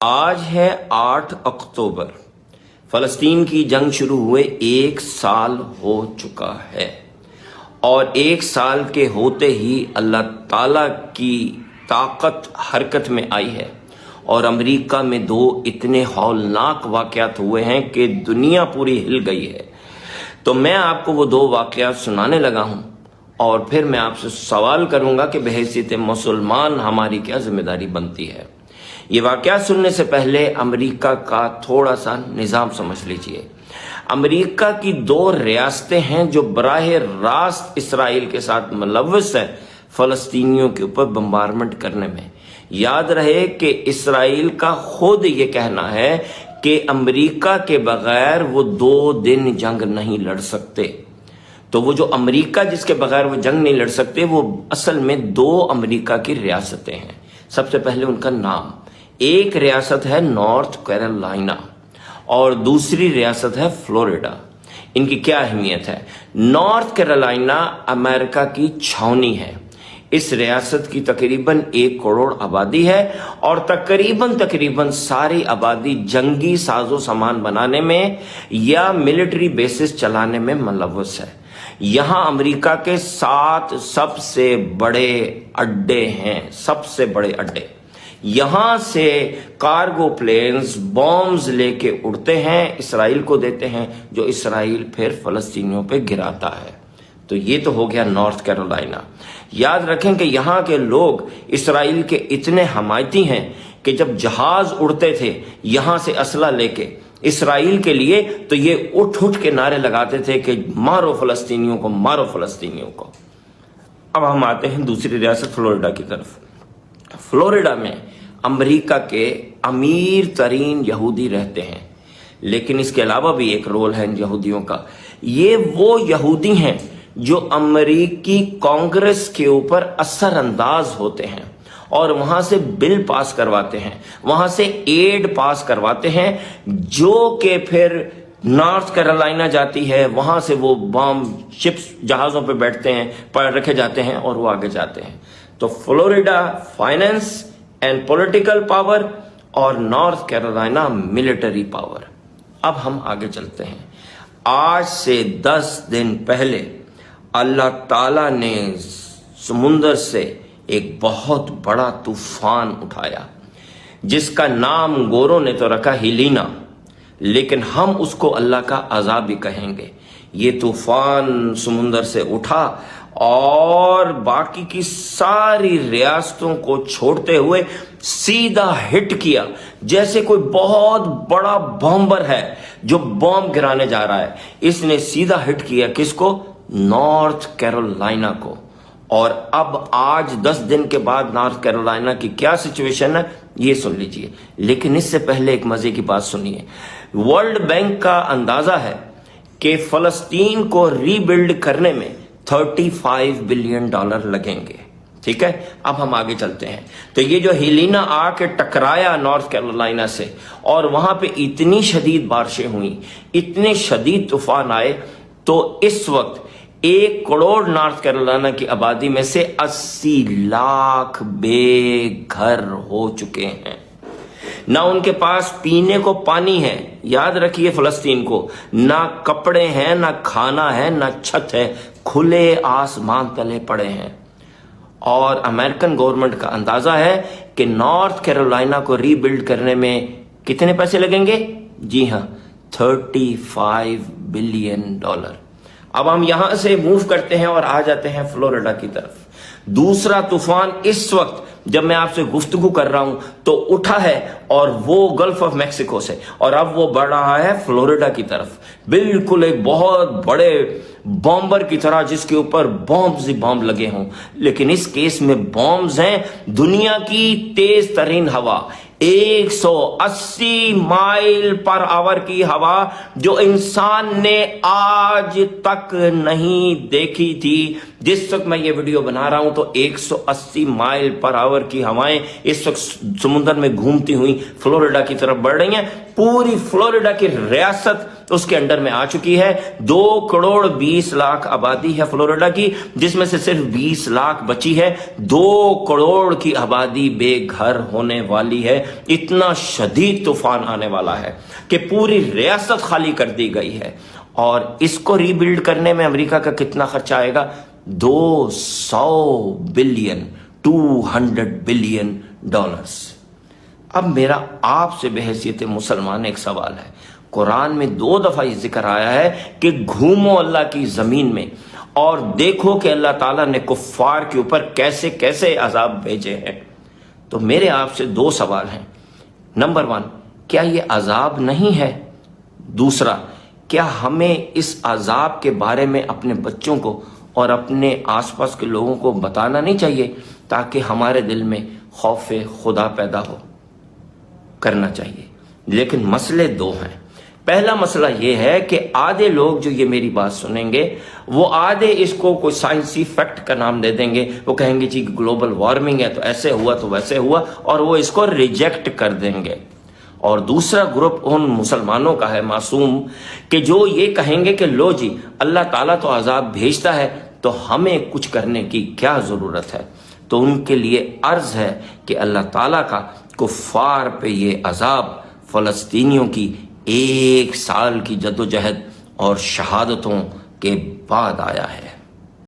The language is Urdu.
آج ہے 8 اکتوبر۔ فلسطین کی جنگ شروع ہوئے 1 سال ہو چکا ہے اور 1 سال کے ہوتے ہی اللہ تعالیٰ کی طاقت حرکت میں آئی ہے اور امریکہ میں 2 اتنے ہولناک واقعات ہوئے ہیں کہ دنیا پوری ہل گئی ہے۔ تو میں آپ کو وہ 2 واقعات سنانے لگا ہوں اور پھر میں آپ سے سوال کروں گا کہ بحیثیت مسلمان ہماری کیا ذمہ داری بنتی ہے۔ یہ واقعات سننے سے پہلے امریکہ کا تھوڑا سا نظام سمجھ لیجئے۔ امریکہ کی 2 ریاستیں ہیں جو براہ راست اسرائیل کے ساتھ ملوث ہیں فلسطینیوں کے اوپر بمبارمنٹ کرنے میں۔ یاد رہے کہ اسرائیل کا خود یہ کہنا ہے کہ امریکہ کے بغیر وہ 2 دن جنگ نہیں لڑ سکتے۔ تو وہ جو امریکہ جس کے بغیر وہ جنگ نہیں لڑ سکتے، وہ اصل میں 2 امریکہ کی ریاستیں ہیں۔ سب سے پہلے ان کا نام، ایک ریاست ہے نارتھ کیرولائنا اور دوسری ریاست ہے فلوریڈا۔ ان کی کیا اہمیت ہے؟ نارتھ کیرولائنا امریکہ کی چھاونی ہے۔ اس ریاست کی تقریباً 1 کروڑ آبادی ہے اور تقریباً ساری آبادی جنگی ساز و سامان بنانے میں یا ملٹری بیسز چلانے میں ملوث ہے۔ یہاں امریکہ کے 7 سب سے بڑے اڈے ہیں، سب سے بڑے اڈے۔ یہاں سے کارگو پلینز بومز لے کے اڑتے ہیں، اسرائیل کو دیتے ہیں، جو اسرائیل پھر فلسطینیوں پہ گراتا ہے۔ تو یہ تو ہو گیا نارتھ کیرولائنا۔ یاد رکھیں کہ یہاں کے لوگ اسرائیل کے اتنے حمایتی ہیں کہ جب جہاز اڑتے تھے یہاں سے اسلحہ لے کے اسرائیل کے لیے، تو یہ اٹھ کے نعرے لگاتے تھے کہ مارو فلسطینیوں کو، مارو فلسطینیوں کو۔ اب ہم آتے ہیں دوسری ریاست فلوریڈا کی طرف۔ فلوریڈا میں امریکہ کے امیر ترین یہودی رہتے ہیں، لیکن اس کے علاوہ بھی ایک رول ہے ان یہودیوں کا۔ یہ وہ یہودی ہیں جو امریکی کانگریس کے اوپر اثر انداز ہوتے ہیں اور وہاں سے بل پاس کرواتے ہیں، وہاں سے ایڈ پاس کرواتے ہیں، جو کہ پھر نارتھ کیرولائنا جاتی ہے، وہاں سے وہ بام شپس جہازوں پہ بیٹھتے ہیں، رکھے جاتے ہیں اور وہ آگے جاتے ہیں۔ تو Florida finance and political power اور نارتھ کیرولائنا ملٹری پاور۔ اب ہم آگے چلتے ہیں۔ آج سے 10 دن پہلے اللہ تعالیٰ نے سمندر سے ایک بہت بڑا طوفان اٹھایا جس کا نام گوروں نے تو رکھا ہیلینا، لیکن ہم اس کو اللہ کا عذاب بھی کہیں گے۔ یہ طوفان سمندر سے اٹھا اور باقی کی ساری ریاستوں کو چھوڑتے ہوئے سیدھا ہٹ کیا، جیسے کوئی بہت بڑا بامبر ہے جو بم گرانے جا رہا ہے۔ اس نے سیدھا ہٹ کیا کس کو؟ نارتھ کیرولائنا کو۔ اور اب آج 10 دن کے بعد نارتھ کیرولائنا کی کیا سچویشن ہے یہ سن لیجئے، لیکن اس سے پہلے ایک مزے کی بات سنیے۔ ورلڈ بینک کا اندازہ ہے کہ فلسطین کو ری بلڈ کرنے میں $35 بلین لگیں گے۔ ٹھیک ہے، اب ہم آگے چلتے ہیں۔ تو یہ جو ہیلینا آ کے ٹکرایا نارتھ کیرولائنا سے اور وہاں پہ اتنی شدید بارشیں ہوئیں، اتنے شدید طوفان آئے، تو اس وقت 1 کروڑ نارتھ کیرولائنا کی آبادی میں سے 80 لاکھ بے گھر ہو چکے ہیں۔ نہ ان کے پاس پینے کو پانی ہے، یاد رکھیے فلسطین کو، نہ کپڑے ہیں، نہ کھانا ہے، نہ چھت ہے، کھلے آسمان تلے پڑے ہیں۔ اور امریکن گورنمنٹ کا اندازہ ہے کہ نارتھ کیرولائنا کو ری بلڈ کرنے میں کتنے پیسے لگیں گے؟ جی ہاں، $35 بلین۔ اب ہم یہاں سے موو کرتے ہیں اور آ جاتے ہیں فلوریڈا کی طرف۔ دوسرا طوفان اس وقت جب میں آپ سے گفتگو کر رہا ہوں تو اٹھا ہے اور وہ گلف آف میکسیکو سے، اور اب وہ بڑھ رہا ہے فلوریڈا کی طرف، بالکل ایک بہت بڑے بامبر کی طرح جس کے اوپر بامز ہی بامب لگے ہوں، لیکن اس کیس میں بامز ہیں دنیا کی تیز ترین ہوا، 180 مائل پر آور کی ہوا جو انسان نے آج تک نہیں دیکھی تھی۔ جس وقت میں یہ ویڈیو بنا رہا ہوں تو 180 مائل پر آور کی ہوائیں اس وقت سمندر میں گھومتی ہوئی فلوریڈا کی طرف بڑھ رہی ہیں۔ پوری فلوریڈا کی ریاست اس کے انڈر میں آ چکی ہے۔ 2 کروڑ 20 لاکھ آبادی ہے فلوریڈا کی، جس میں سے صرف 20 لاکھ بچی ہے۔ 2 کروڑ کی آبادی بے گھر ہونے والی ہے اتنا شدید طوفان آنے والا ہے کہ پوری ریاست خالی کر دی گئی ہے، اور اس کو ری بلڈ کرنے میں امریکہ کا کتنا خرچہ آئے گا؟ 200 بلین، 200 بلین ڈالرز۔ اب میرا آپ سے بحیثیت مسلمان ایک سوال ہے، قرآن میں 2 دفعہ یہ ذکر آیا ہے کہ گھومو اللہ کی زمین میں اور دیکھو کہ اللہ تعالیٰ نے کفار کے اوپر کیسے کیسے عذاب بھیجے ہیں۔ تو میرے آپ سے 2 سوال ہیں۔ نمبر 1، کیا یہ عذاب نہیں ہے؟ دوسرا، کیا ہمیں اس عذاب کے بارے میں اپنے بچوں کو اور اپنے آس پاس کے لوگوں کو بتانا نہیں چاہیے تاکہ ہمارے دل میں خوف خدا پیدا ہو؟ کرنا چاہیے، لیکن مسئلے 2 ہیں۔ پہلا مسئلہ یہ ہے کہ آدھے لوگ جو یہ میری بات سنیں گے وہ آدھے اس کو کوئی سائنسی فیکٹ کا نام دے دیں گے، وہ کہیں گے جی گلوبل وارمنگ ہے تو ایسے ہوا تو ویسے ہوا، اور وہ اس کو ریجیکٹ کر دیں گے۔ اور دوسرا گروپ ان مسلمانوں کا ہے معصوم کہ جو یہ کہیں گے کہ لو جی اللہ تعالیٰ تو عذاب بھیجتا ہے تو ہمیں کچھ کرنے کی کیا ضرورت ہے۔ تو ان کے لیے عرض ہے کہ اللہ تعالیٰ کا کفار پہ یہ عذاب فلسطینیوں کی 1 سال کی جدوجہد اور شہادتوں کے بعد آیا ہے۔